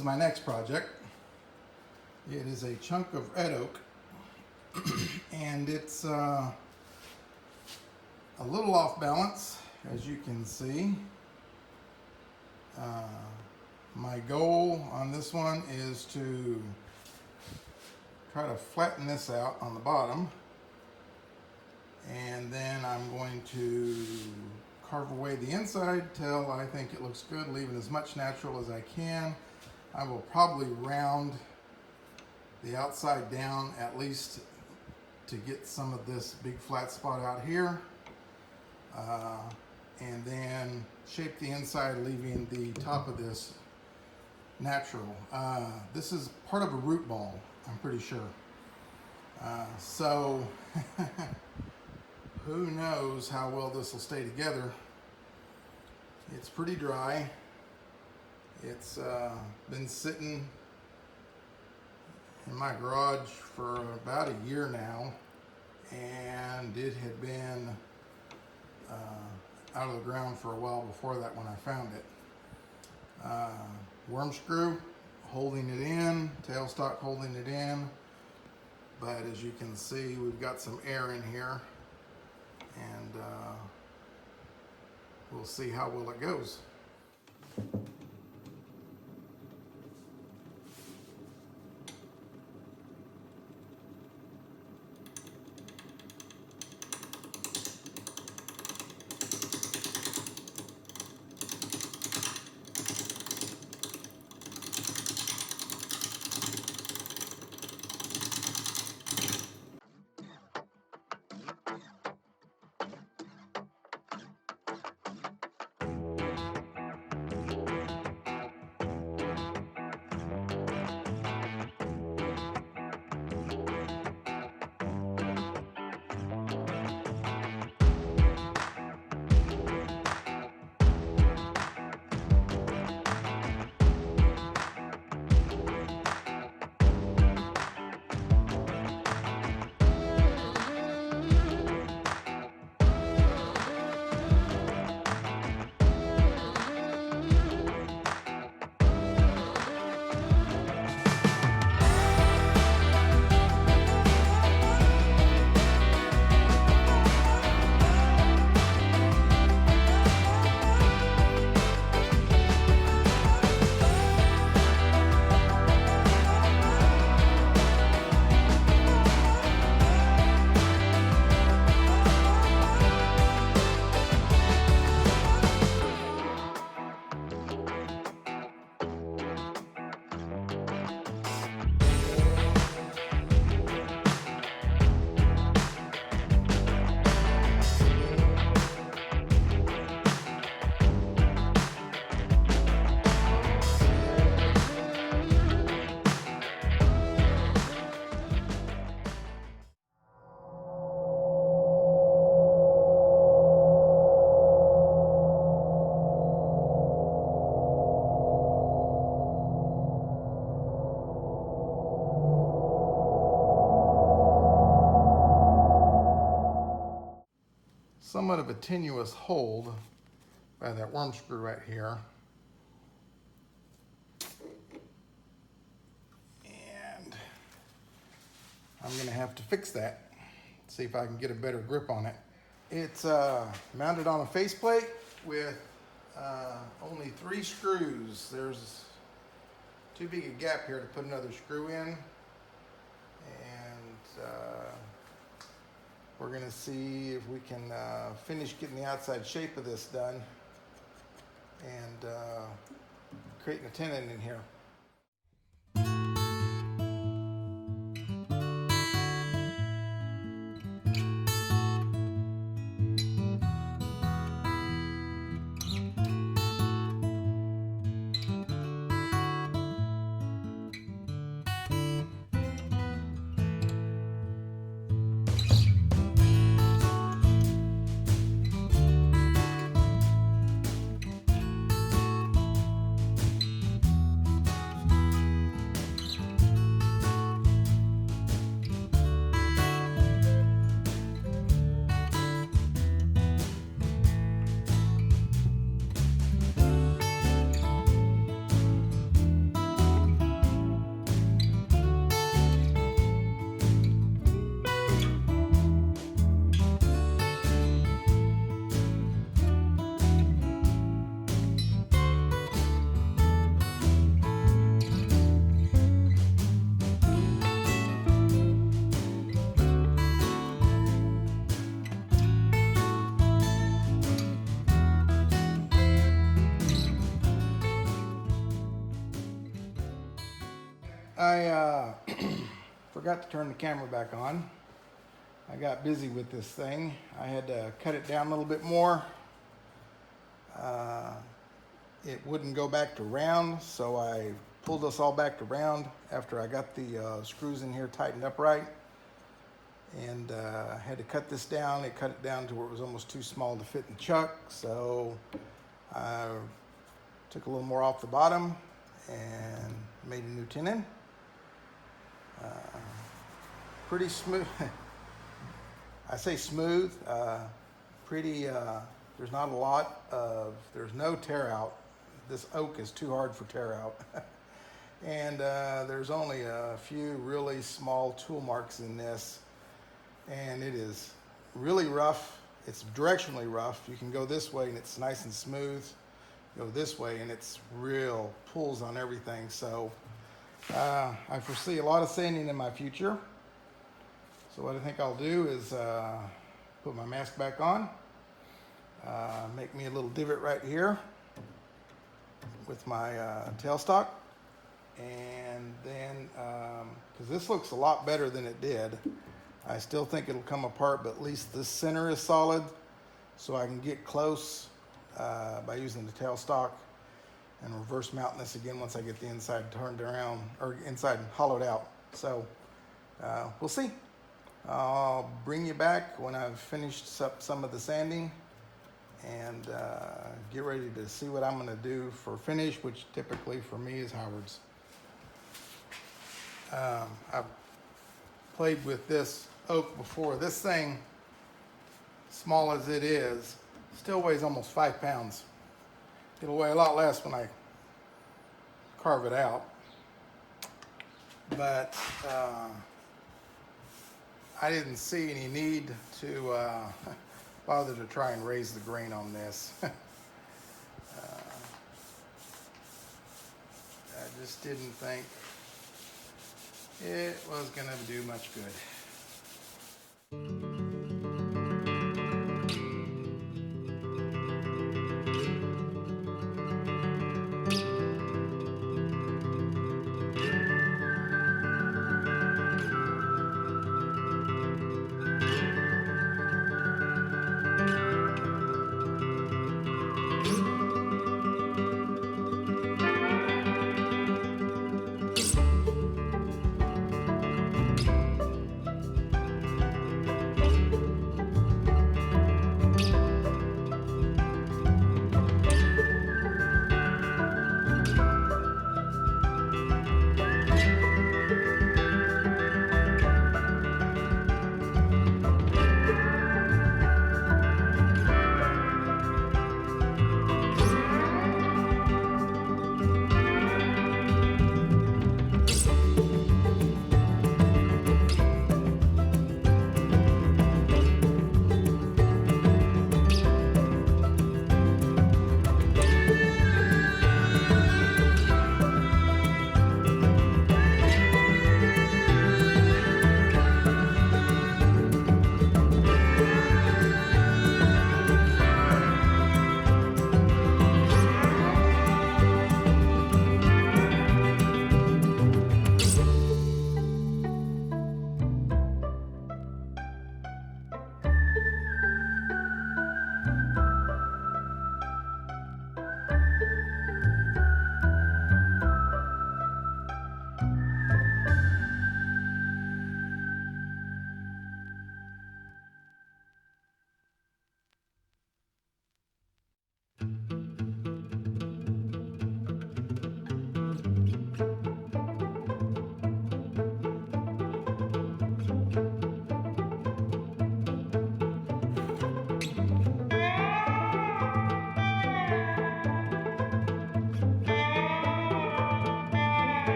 is my next project. It is a chunk of red oak, and it's a little off balance, as you can see. My goal on this one is to try to flatten this out on the bottom, and then I'm going to carve away the inside till I think it looks good, leaving as much natural as I can. I will probably round the outside down at least to get some of this big flat spot out here, and then shape the inside, leaving the top of this natural. This is part of a root ball, I'm pretty sure. So who knows how well this will stay together. It's pretty dry. It's been sitting in my garage for about a year now, and it had been out of the ground for a while before that when I found it. Worm screw holding it in, tailstock holding it in, but as you can see, we've got some air in here, and we'll see how well it goes. Somewhat of a tenuous hold by that worm screw right here. And I'm gonna have to fix that, see if I can get a better grip on it. It's mounted on a faceplate with only 3 screws. There's too big a gap here to put another screw in. And we're gonna see if we can finish getting the outside shape of this done and creating a tenon in here. I forgot to turn the camera back on. I got busy with this thing. I had to cut it down a little bit more. It wouldn't go back to round, so I pulled us all back to round after I got the screws in here tightened up right. And had to cut this down. It cut it down to where it was almost too small to fit in the chuck, so I took a little more off the bottom and made a new tenon. Pretty smooth. I say smooth, pretty, there's not a lot of, there's no tear out. This oak is too hard for tear out. And there's only a few really small tool marks in this. And it is really rough. It's directionally rough. You can go this way and it's nice and smooth. Go this way and it's real pulls on everything. So I foresee a lot of sanding in my future. So what I think I'll do is put my mask back on, make me a little divot right here with my tailstock, and then, because this looks a lot better than it did, I still think it'll come apart, but at least the center is solid, so I can get close by using the tailstock and reverse mounting this again once I get the inside turned around, or inside hollowed out. So we'll see. I'll bring you back when I've finished up some of the sanding and get ready to see what I'm going to do for finish, which typically for me is Howard's. I've played with this oak before. This thing, small as it is, still weighs almost 5 pounds. It'll weigh a lot less when I carve it out. But I didn't see any need to bother to try and raise the grain on this. I just didn't think it was going to do much good.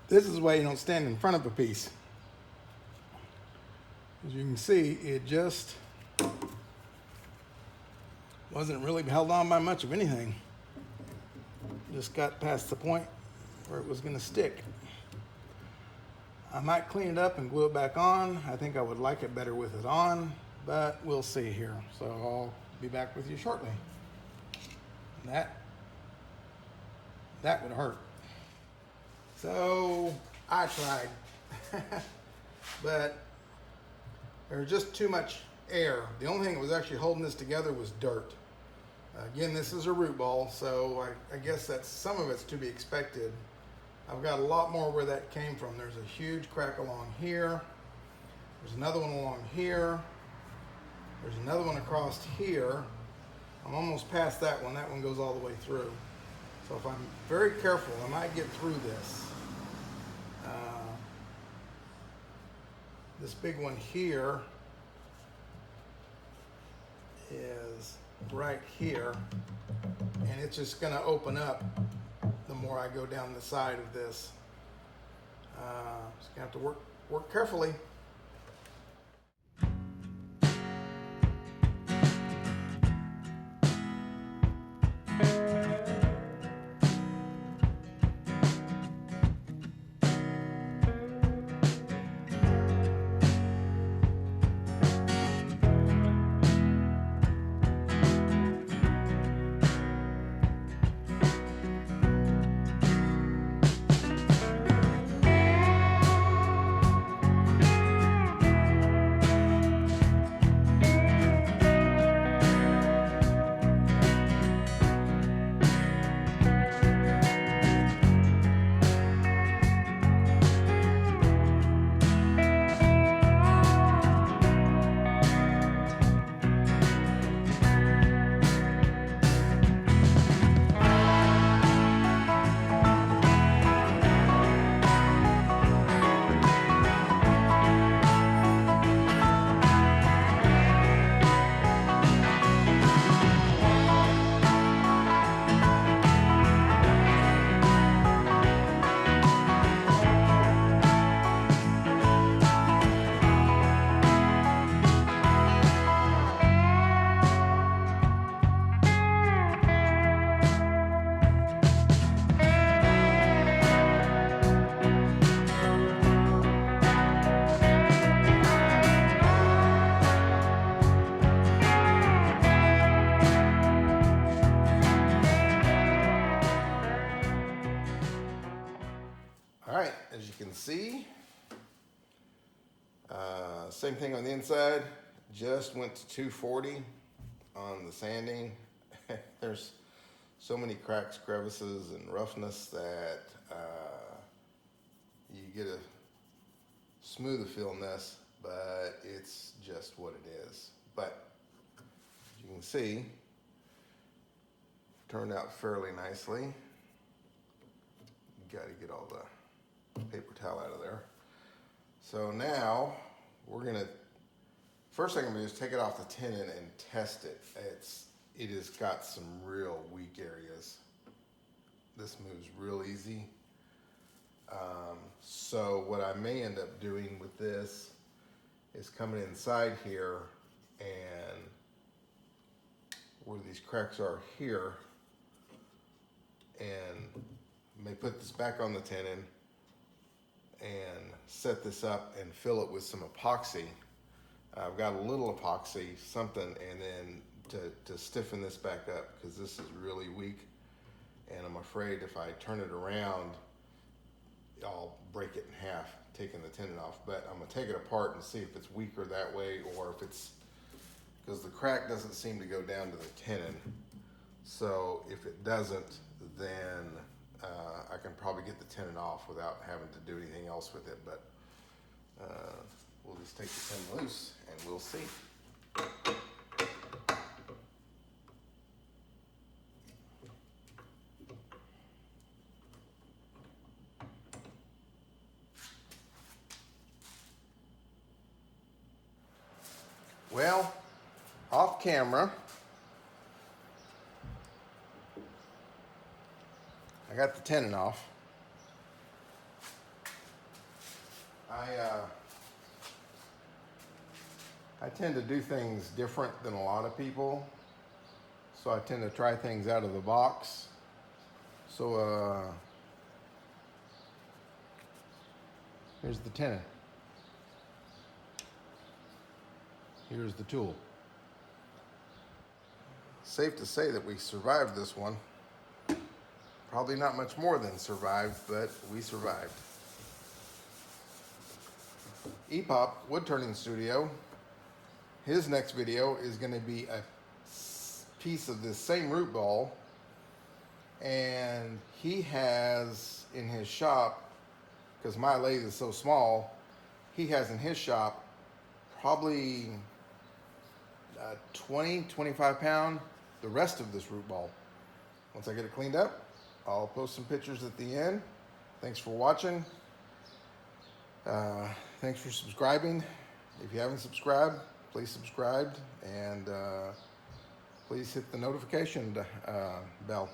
This is why you don't stand in front of a piece. As you can see, it just wasn't really held on by much of anything. Just got past the point where it was going to stick. I might clean it up and glue it back on. I think I would like it better with it on, but we'll see here. So I'll be back with you shortly. That would hurt. So I tried, but there was just too much air. The only thing that was actually holding this together was dirt. Again, this is a root ball, so I guess that some of it's to be expected. I've got a lot more where that came from. There's a huge crack along here. There's another one along here. There's another one across here. I'm almost past that one. That one goes all the way through. So if I'm very careful, I might get through this. This big one here is right here, and it's just going to open up the more I go down the side of this. Just going to have to work carefully. All right, as you can see, same thing on the inside, just went to 240 on the sanding. There's so many cracks, crevices, and roughness that you get a smoother feeling this, but it's just what it is. But as you can see, turned out fairly nicely. Got to get all the paper towel out of there. So now we're gonna, first thing I'm gonna do is take it off the tenon and test it. It has got some real weak areas. This moves real easy. So what I may end up doing with this is coming inside here, and where these cracks are here, and may put this back on the tenon and set this up and fill it with some epoxy. I've got a little epoxy, something, and then to stiffen this back up, because this is really weak, and I'm afraid if I turn it around, I'll break it in half, taking the tenon off. But I'm gonna take it apart and see if it's weaker that way, or if it's, because the crack doesn't seem to go down to the tenon. So if it doesn't, then I can probably get the tenon off without having to do anything else with it. But we'll just take the tenon loose and we'll see. Well, off camera, I got the tenon off, I tend to do things different than a lot of people, so I tend to try things out of the box. So here's the tenon. Here's the tool. Safe to say that we survived this one. Probably not much more than survived, but we survived. EPOP Wood Turning Studio, his next video is going to be a piece of this same root ball, and he has in his shop, because my lathe is so small, he has in his shop probably 20-25 pound, the rest of this root ball. Once I get it cleaned up, I'll post some pictures at the end. Thanks for watching. Thanks for subscribing. If you haven't subscribed, please subscribe, and please hit the notification bell.